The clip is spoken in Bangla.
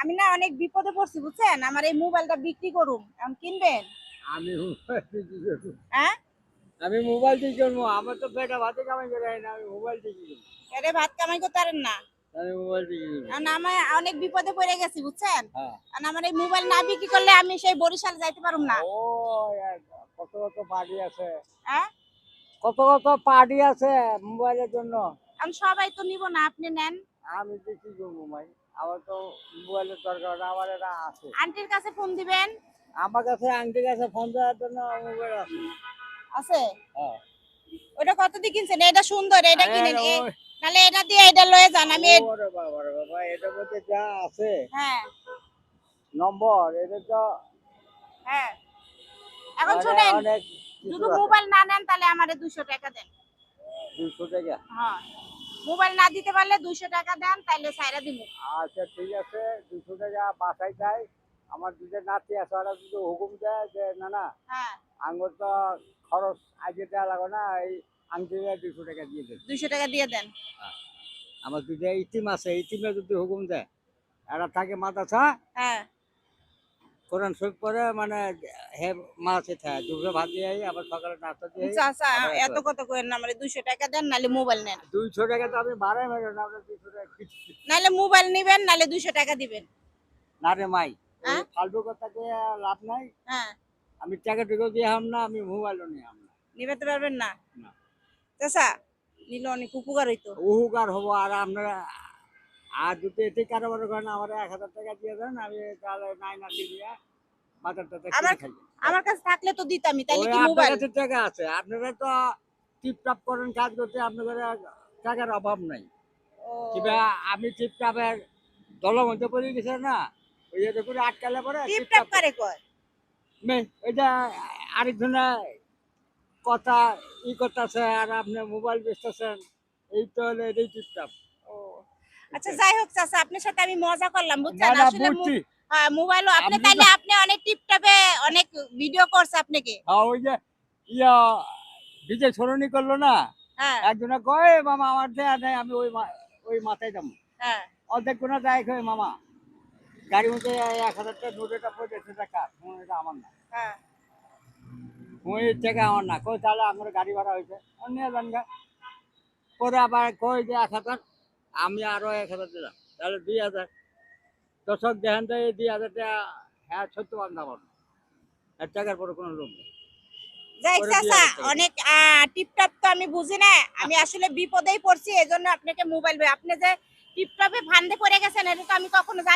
আমি না অনেক বিপদে পড়ছি বুঝছেন, আমার এই মোবাইলটা বিক্রি করুম, এখন কিনবেন? আমি মোবাইল বিক্রি করবো। হ্যাঁ, আমি মোবাইল ঠিক করবো, আমার তো পেটা ভাতে কামাই করে হয় না, আমি মোবাইল ঠিক করবো। এটা ভাত কামাই করতে পারেন না। আমি মোবাইল বিক্রি করবো। এখন আমি অনেক বিপদে পড়ে গেছি বুঝছেন, হ্যাঁ। এখন আমার এই মোবাইল না বিক্রি করলে আমি সেই বরিশাল যাইতে পারুম না। ও কত কত পার্টি আছে, হ্যাঁ, কত কত পার্টি আছে মোবাইলের জন্য। এখন সবাই তো নিব না, আপনি নেন। আমি তো কি করবো ভাই, আমার তো মোবাইলের দরকার, আমার এটা আছে। আন্টির কাছে ফোন দিবেন। আমার কাছে আন্টির কাছে ফোন দেওয়ার জন্য মোবাইল আছে। আছে? হ্যাঁ। ওটা কত দিয়ে কিনছেন? এটা সুন্দর, এটা কিনেন। আরে তাহলে এটা দিয়ে এটা লয়ে যান। আমি ওরে বাবা রে বাবা, এটার মধ্যে যা আছে হ্যাঁ নম্বর, এটা তো হ্যাঁ, এখন মানে শুনেন, অনেক কিছু যদি আছে। মোবাইল না নেন তাহলে আমারে 200 টাকা দেন। 200 টাকা? হ্যাঁ, মোবাইল না দিতে পারলে 200 টাকা দেন, তাইলে ছাইরা দিব। আচ্ছা ঠিক আছে, 200 টাকা বাসায় যাই। আমার দুটো নাতি আছে, ওরা যদি হুকুম দেয় যে না না হ্যাঁ, আঙ্গুর তো খরচ আজকে দেওয়া লাগবে না, এই আংটিটা 200 টাকা দিয়ে দেন। 200 টাকা দিয়ে দেন। আমার দুটো ইতিম আছে, ইতিমে যদি হুকুম দেয়, এরা থাকে মাদ্রাসা, হ্যাঁ, কোরআন শরীফ পড়ে, মানে হে মাসে থাকে দুপুরে ভাত দিয়ে আই, আবার সকালে নাস্তা দিয়ে আই, চাচা আবার এত কত করেন না, আমারে 200 টাকা দেন, নালে মোবাইল নেন। 200 টাকা তো আমি ভাড়াই মেরো না, আপনার 200 টাকা কিছু নালে মোবাইল নিবেন, নালে 200 টাকা দিবেন। না রে মাই, ওই হ্যাঁ? ফালতু কথাকে লাভ নাই। হ্যাঁ, আমি টাকা টুকু দিয়ে হাম না, আমি মোবাইলও নিয়ে হাম না। নিবেতে পারবেন না? না। চাচা নিলে অনেক উপকার হইতো। উপকার হবো, আর আপনারা আর যদি এতে কারোবার করেন আমার 1000 টাকা দিয়ে দেন, আমি তাহলে নাই না দিয়ে বাজারটাতে আমার কিনে খাই। আমার কাছে থাকলে তো দিতামই, তাইলে ওই কি আপনার মোবাইল? কাছে টাকা আছে, আপনারা তো টিপটাপ করেন কাজ করতে, আপনাদের টাকার অভাব নাই। ও কিংবা আমি টিপটাপের দলের মধ্যে পড়ে গেছে না, ওই যে করে আটকালে পরে টিপ টাপ টিপটাপ করে কয়। ওইটা আরেকজনের কথা ই করতেছে, আর আপনি মোবাইল বেচতেছেন, এই তো হলো এটাই টিপটাপ। ও আচ্ছা, যাই হোক চাচা, আপনার সাথে আমি মজা করলাম না বুঝছেন, না আসলে বুঝছি, হ্যাঁ, মোবাইলও আপনি আপনি তাইলে তো আপনি অনেক টিপটাপে অনেক ভিডিও করছে আপনাকে। ওই যে ইয়া বিজয় সরণি করলো না, হ্যাঁ একজনে কয় মামা আমার দেয়া নেই, আমি ওই মাথায় যাবো, হ্যাঁ অর্ধেক কোনো দেয় কয় মামা গাড়ির মধ্যে 1000 টাকা নোটেটা পড়ে টাকা, এটা আমার না, হ্যাঁ, ওই টাকা আমার না। কই তাহলে আমার গাড়ি ভাড়া হয়েছে, নিয়ে যান গা। পরে আবার কই যে 1000, আমি আরো 1000 দিলাম, তাহলে 2000। দর্শক দেখেন তো এই 2000 টাকা, হ্যাঁ সত্যবান আমার আর টাকার পরে কোনো লোক নেই। যাই পরে চাচা, 2000 টাকা অনেক টিপটাপ তো আমি বুঝি না, আমি আসলে বিপদেই পড়ছি, এজন্য আপনাকে মোবাইল, আপনি যে টিপটাপে ফান্দে পড়ে গেছেন এটা তো আমি কখনো জানি